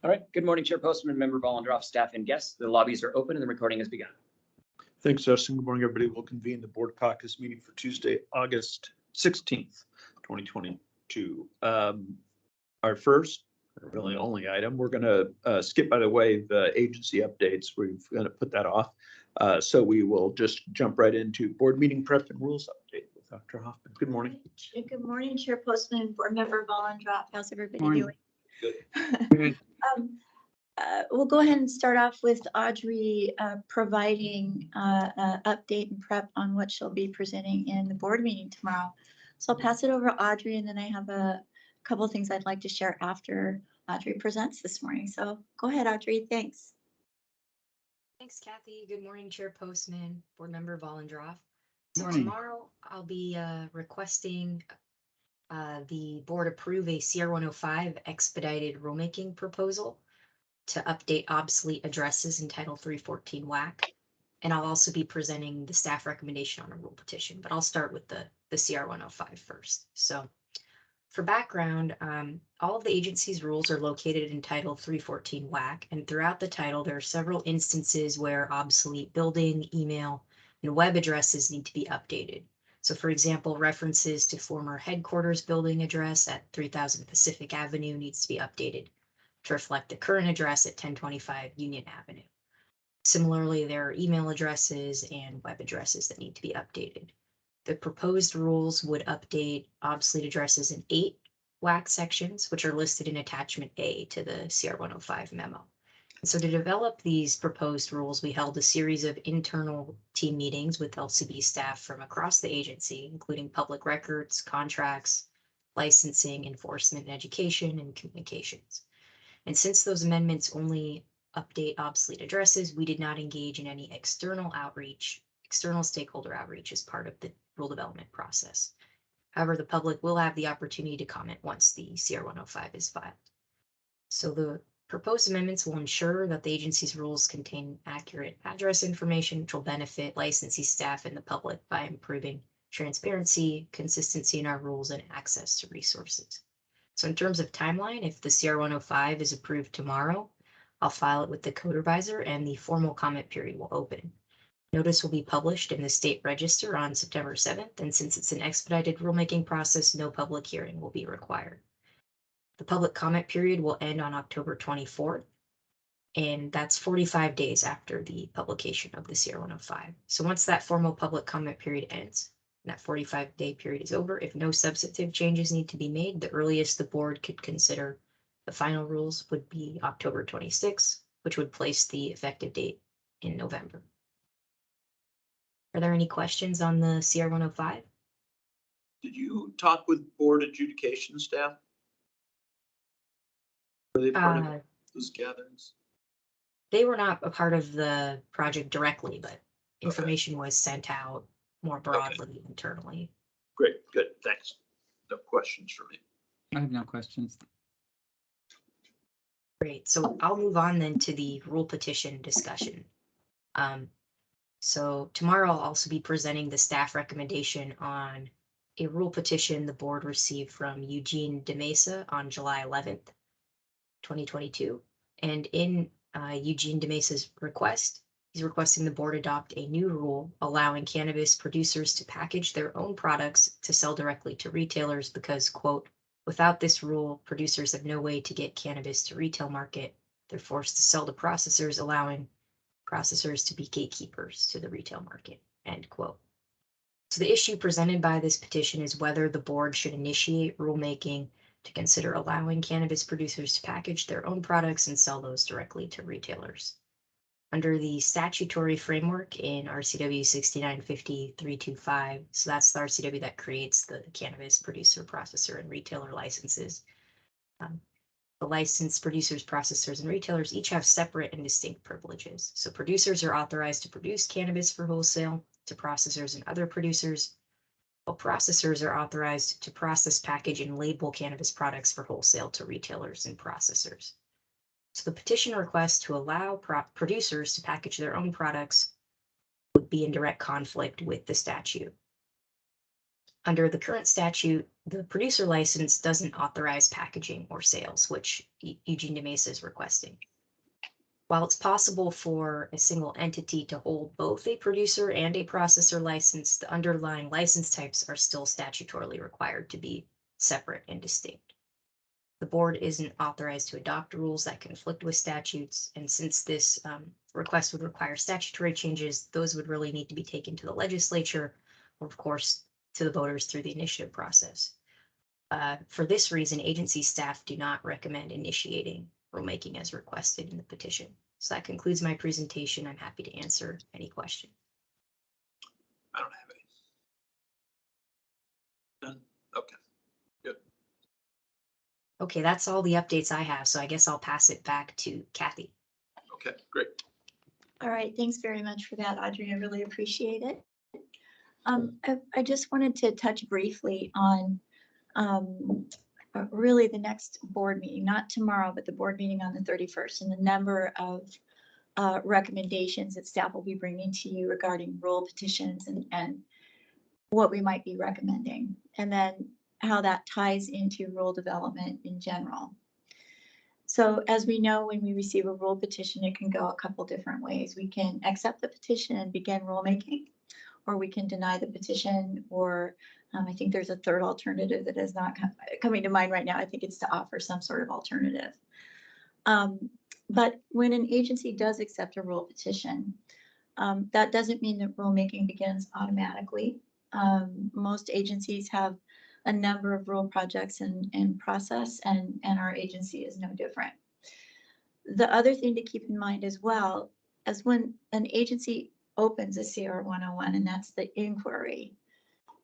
All right. Good morning, Chair Postman, Member Vollendroff, staff, and guests. The lobbies are open and the recording has begun. Thanks, Justin. Good morning, everybody. We'll convene the board caucus meeting for Tuesday, August 16th, 2022. Our first, really only item, we're going to skip, by the way, the agency updates. We're going to put that off. So we will just jump right into board meeting prep and rules update with Dr. Hoffman. Good morning. Good morning, Chair Postman, Board Member Vollendroff. How's everybody doing? Good. We'll go ahead and start off with Audrey providing update and prep on what she'll be presenting in the board meeting tomorrow. So I'll pass it over to Audrey, and then I have a couple of things I'd like to share after Audrey presents this morning. So go ahead, Audrey. Thanks. Thanks, Kathy. Good morning, Chair Postman, Board Member Vollendroff. So tomorrow I'll be requesting the board approve a CR 105 expedited rulemaking proposal to update obsolete addresses in Title 314 WAC. And I'll also be presenting the staff recommendation on a rule petition, but I'll start with the CR 105 first. So for background, all of the agency's rules are located in Title 314 WAC, and throughout the title, there are several instances where obsolete building, email, and web addresses need to be updated. So for example, references to former headquarters building address at 3000 Pacific Avenue needs to be updated to reflect the current address at 1025 Union Avenue. Similarly, there are email addresses and web addresses that need to be updated. The proposed rules would update obsolete addresses in 8 WAC sections, which are listed in Attachment A to the CR 105 memo. And so to develop these proposed rules, we held a series of internal team meetings with LCB staff from across the agency, including public records, contracts, licensing, enforcement, and education, and communications. And since those amendments only update obsolete addresses, we did not engage in any external stakeholder outreach as part of the rule development process. However, the public will have the opportunity to comment once the CR 105 is filed. So the proposed amendments will ensure that the agency's rules contain accurate address information, which will benefit licensee staff and the public by improving transparency, consistency in our rules, and access to resources. So in terms of timeline, if the CR 105 is approved tomorrow, I'll file it with the code advisor and the formal comment period will open. Notice will be published in the state register on September 7th, and since it's an expedited rulemaking process, no public hearing will be required. The public comment period will end on October 24th, and that's 45 days after the publication of the CR 105. So once that formal public comment period ends, and that 45-day period is over, if no substantive changes need to be made, the earliest the board could consider the final rules would be October 26th, which would place the effective date in November. Are there any questions on the CR 105? Did you talk with board adjudication staff? Were they part of those gatherings? They were not a part of the project directly, but information was sent out more broadly internally. Great, good, thanks. No questions for me. I have no questions. Great, so I'll move on then to the rule petition discussion. So tomorrow I'll also be presenting the staff recommendation on a rule petition the board received from Eugene DeMesa on July 11th, 2022. And in Eugene DeMesa's request, he's requesting the board adopt a new rule allowing cannabis producers to package their own products to sell directly to retailers because, quote, without this rule, producers have no way to get cannabis to retail market. They're forced to sell to processors, allowing processors to be gatekeepers to the retail market, end quote. So the issue presented by this petition is whether the board should initiate rulemaking to consider allowing cannabis producers to package their own products and sell those directly to retailers. Under the statutory framework in RCW 6950.325, so that's the RCW that creates the cannabis producer, processor, and retailer licenses. The licensed producers, processors, and retailers each have separate and distinct privileges. So producers are authorized to produce cannabis for wholesale to processors and other producers, while processors are authorized to process, package, and label cannabis products for wholesale to retailers and processors. So the petition request to allow producers to package their own products would be in direct conflict with the statute. Under the current statute, the producer license doesn't authorize packaging or sales, which Eugene de Mesa is requesting. While it's possible for a single entity to hold both a producer and a processor license, the underlying license types are still statutorily required to be separate and distinct. The board isn't authorized to adopt rules that conflict with statutes, and since this request would require statutory changes, those would really need to be taken to the legislature, or of course, to the voters through the initiative process. For this reason, agency staff do not recommend initiating rulemaking as requested in the petition. So that concludes my presentation. I'm happy to answer any question. I don't have any. None? Okay. Good. Okay, that's all the updates I have. So I guess I'll pass it back to Kathy. Okay, great. All right, thanks very much for that, Audrey. I really appreciate it. I just wanted to touch briefly on really the next board meeting, not tomorrow, but the board meeting on the 31st, and the number of recommendations that staff will be bringing to you regarding rule petitions and what we might be recommending, and then how that ties into rule development in general. So as we know, when we receive a rule petition, it can go a couple different ways. We can accept the petition and begin rulemaking, or we can deny the petition, or I think there's a third alternative that is not coming to mind right now. I think it's to offer some sort of alternative. But when an agency does accept a rule petition, that doesn't mean that rulemaking begins automatically. Most agencies have a number of rule projects in process, and our agency is no different. The other thing to keep in mind as well, as when an agency opens a CR 101, and that's the inquiry,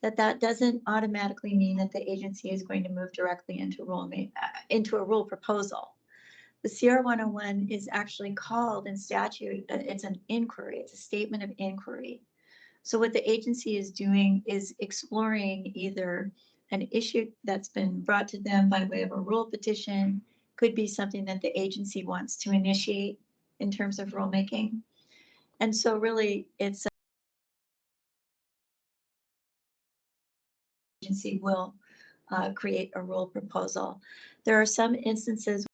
that doesn't automatically mean that the agency is going to move directly into a rule proposal. The CR 101 is actually called in statute, it's an inquiry, it's a statement of inquiry. So what the agency is doing is exploring either an issue that's been brought to them by way of a rule petition, could be something that the agency wants to initiate in terms of rulemaking. And so really it's agency will create a rule proposal. There are some instances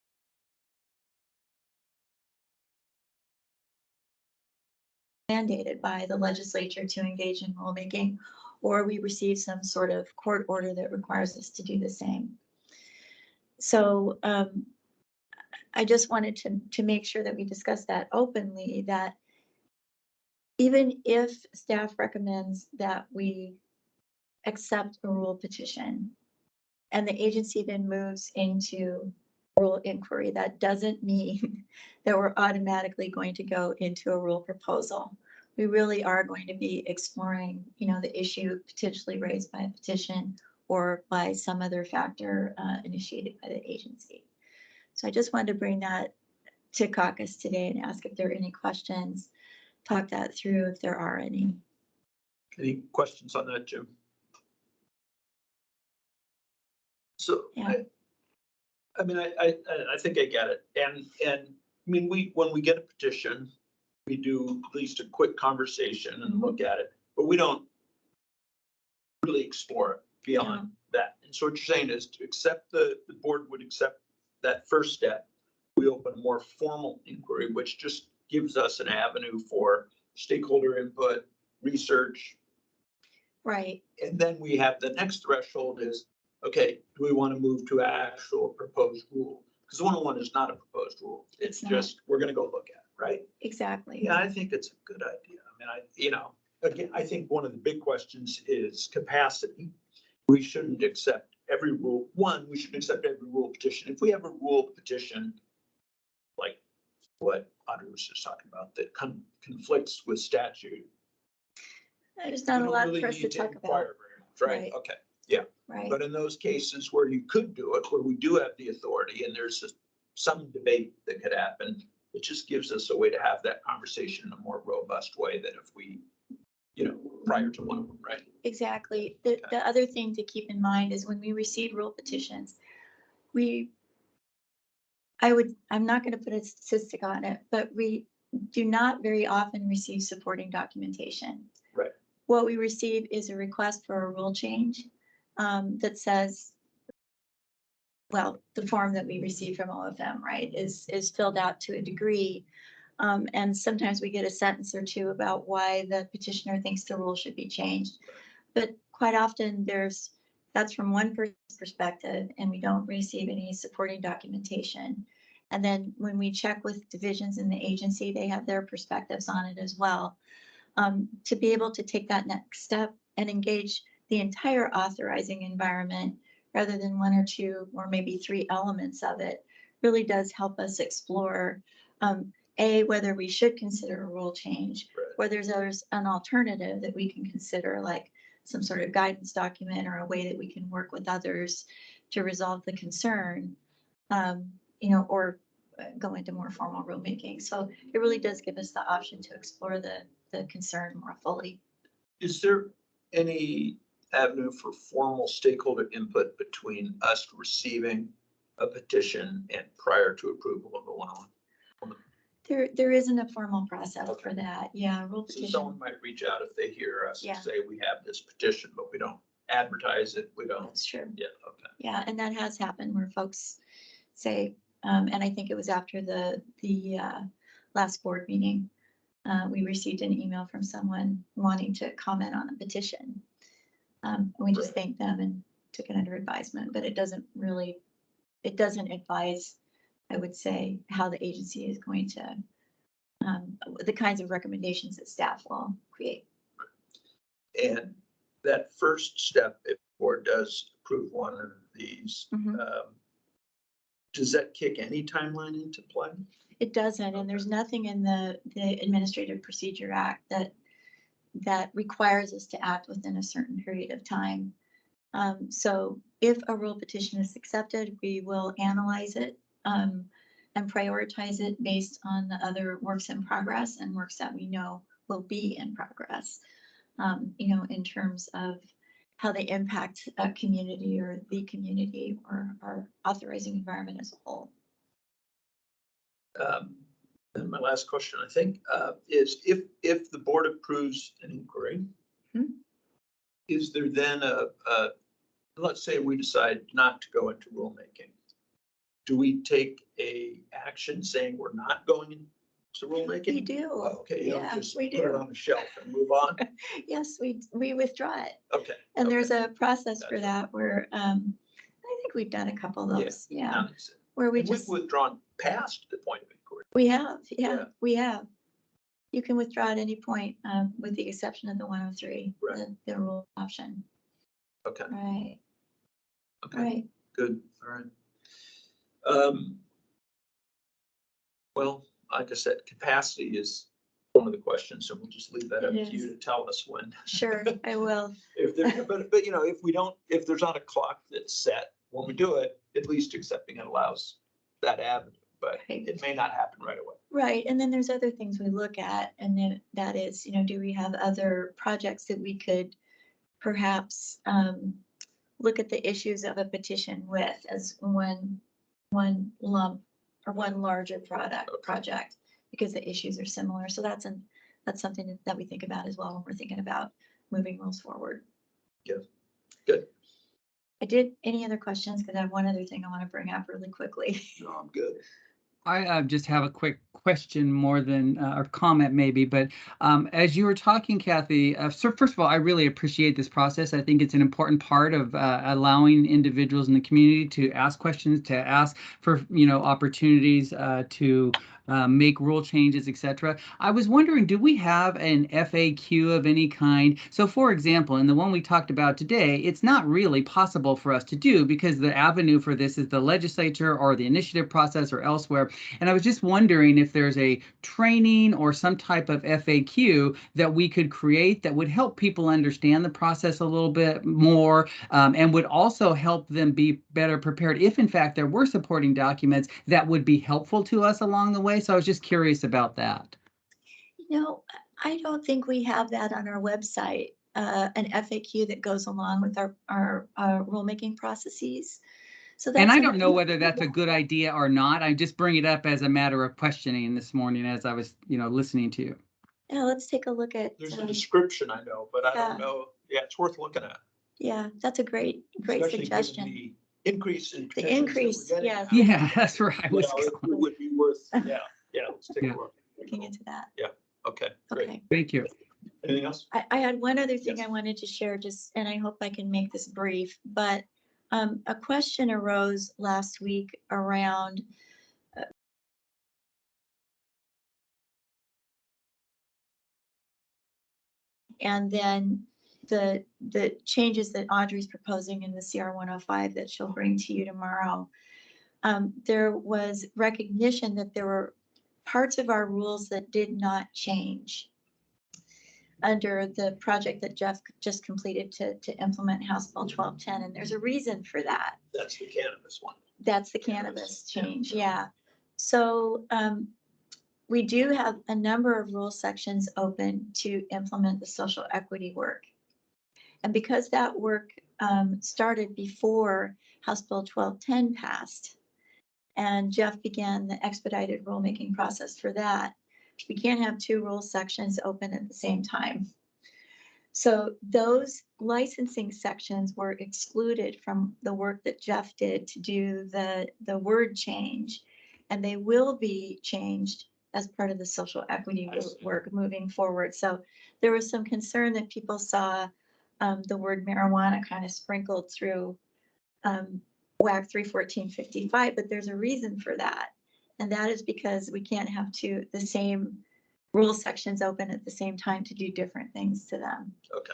mandated by the legislature to engage in rulemaking, or we receive some sort of court order that requires us to do the same. So I just wanted to make sure that we discuss that openly, that even if staff recommends that we accept a rule petition and the agency then moves into rule inquiry, that doesn't mean that we're automatically going to go into a rule proposal. We really are going to be exploring, the issue potentially raised by a petition or by some other factor initiated by the agency. So I just wanted to bring that to caucus today and ask if there are any questions, talk that through if there are any. Any questions on that, Jim? So, Yeah. I mean, I think I get it. And I mean, when we get a petition, we do at least a quick conversation and look at it, but we don't really explore it beyond that. And so what you're saying is to accept the board would accept that first step. We open a more formal inquiry, which just gives us an avenue for stakeholder input, research. Right. And then we have the next threshold is, okay, do we want to move to actual proposed rule? Because 101 is not a proposed rule. It's just, we're going to go look at it, right? Exactly. Yeah, I think it's a good idea. I mean, again, I think one of the big questions is capacity. We shouldn't accept every rule. We shouldn't accept every rule petition. If we have a rule petition, like what Audrey was just talking about, that conflicts with statute. There's not a lot for us to talk about. Very much, right? Right. Okay. Yeah. Right. But in those cases where you could do it, where we do have the authority and there's some debate that could happen, it just gives us a way to have that conversation in a more robust way than if we, prior to one of them, right? Exactly. The other thing to keep in mind is when we receive rule petitions, I'm not going to put a statistic on it, but we do not very often receive supporting documentation. Right. What we receive is a request for a rule change. that says, well, the form that we receive from all of them, right, is filled out to a degree. And sometimes we get a sentence or two about why the petitioner thinks the rule should be changed. But quite often that's from one person's perspective and we don't receive any supporting documentation. And then when we check with divisions in the agency, they have their perspectives on it as well. To be able to take that next step and engage the entire authorizing environment rather than one or two or maybe three elements of it really does help us explore whether we should consider a rule change, whether there's an alternative that we can consider, like some sort of guidance document or a way that we can work with others to resolve the concern, or go into more formal rulemaking. So it really does give us the option to explore the concern more fully. Is there any avenue for formal stakeholder input between us receiving a petition and prior to approval of the 101? There isn't a formal process for that. Yeah, rule So petition. someone might reach out if they hear us Yeah. and say, we have this petition, but we don't advertise it. We don't. That's true. Yeah, okay. Yeah, and that has happened where folks say, and I think it was after the last board meeting, we received an email from someone wanting to comment on a petition. And we just thanked them and took it under advisement, but it doesn't advise, I would say, how the agency is going to, the kinds of recommendations that staff will create. And that first step, if the board does approve one of these, does that kick any timeline into play? It doesn't, and there's nothing in the Administrative Procedure Act that requires us to act within a certain period of time. So if a rule petition is accepted, we will analyze it and prioritize it based on the other works in progress and works that we know will be in progress, in terms of how they impact a community or the community or our authorizing environment as a whole. And my last question, I think, is if the board approves an inquiry, is there then let's say we decide not to go into rulemaking, do we take a action saying we're not going into rulemaking? We do. Oh, okay, you don't Yeah, just we put it do. on the shelf and move on? Yes, we withdraw it. Okay. And okay. there's a process for Gotcha. that where I think we've done a couple of those. Yeah. Now that's it. Where we And just, we've withdrawn past the point of inquiry. we have, Yeah. we have. You can withdraw at any point with the exception of the 103, Right. the rule option. Okay. Right, Okay. right. Good. All right. Well, like I said, capacity is one of the questions, so we'll just leave that up It to you is. to tell us when. Sure, I will. If there, but if there's not a clock that's set when we do it, at least accepting it allows that avenue, but Right. it may not happen right away. Right, and then there's other things we look at, and then that is, do we have other projects that we could perhaps look at the issues of a petition with as one lump or one larger project, because the issues are similar. So that's something that we think about as well when we're thinking about moving rules forward. Yes. Good. Any other questions? Because I have one other thing I want to bring up really quickly. No, I'm good. I just have a quick question more than or comment maybe, but as you were talking, Kathy, so first of all, I really appreciate this process. I think it's an important part of allowing individuals in the community to ask questions, to ask for opportunities to make rule changes, etc. I was wondering, do we have an FAQ of any kind? So for example, in the one we talked about today, it's not really possible for us to do because the avenue for this is the legislature or the initiative process or elsewhere. And I was just wondering if there's a training or some type of FAQ that we could create that would help people understand the process a little bit more and would also help them be better prepared if in fact there were supporting documents that would be helpful to us along the way. So I was just curious about that. I don't think we have that on our website, an FAQ that goes along with our rulemaking processes. So that's And I don't know whether that's a good idea or not. I just bring it up as a matter of questioning this morning as I was, listening to you. Yeah, let's take a look at. There's a description I know, but I Yeah. don't know. Yeah, it's worth looking at. Yeah, that's a great Especially given suggestion. the increase in. The petitions that we're increase, getting. yes. Yeah, that's where I You was know, it going. would be worth, yeah, let's take Yeah. a look. Looking into that. Okay, great. Okay. Thank you. Anything else? I had one other thing Yes. I wanted to share, just, and I hope I can make this brief, but a question arose last week around and then the changes that Audrey's proposing in the CR 105 that she'll bring to you tomorrow. There was recognition that there were parts of our rules that did not change under the project that Jeff just completed to implement House Bill 1210, and there's a reason for that. That's the cannabis one. That's the cannabis change, yeah. So we do have a number of rule sections open to implement the social equity work. And because that work started before House Bill 1210 passed, and Jeff began the expedited rulemaking process for that, we can't have two rule sections open at the same time. So those licensing sections were excluded from the work that Jeff did to do the word change, and they will be changed as part of the social equity work moving forward. So there was some concern that people saw the word marijuana kind of sprinkled through WAC 31455, but there's a reason for that. And that is because we can't have the same rule sections open at the same time to do different things to them. Okay.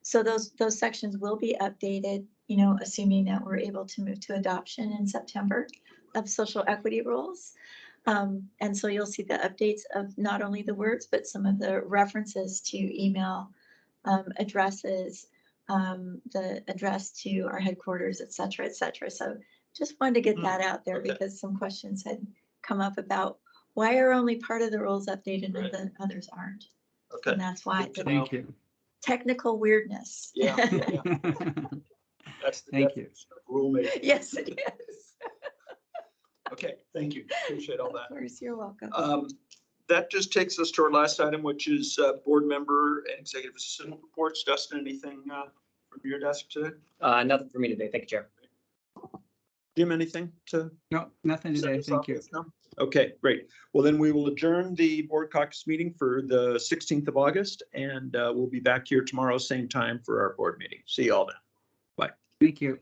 So those sections will be updated, you know, assuming that we're able to move to adoption in September of social equity rules. And so you'll see the updates of not only the words, but some of the references to email addresses, the address to our headquarters, et cetera, et cetera. So just wanted to get that out there Okay. because some questions had come up about why are only part of the rules updated and Right. the others aren't? Okay. And that's why Good to the know. Thank you. technical weirdness. Yeah. That's the Thank you. definition of rulemaking. Yes, it is. Okay, thank you. Appreciate all Of that. course, you're welcome. That just takes us to our last item, which is board member and executive assistant reports. Dustin, anything from your desk today? Nothing for me today. Thank you, Chair. Jim, anything to? No, nothing today. Thank you. No? Okay, great. Well, then we will adjourn the board caucus meeting for the 16th of August, and we'll be back here tomorrow, same time for our board meeting. See you all then. Thank you.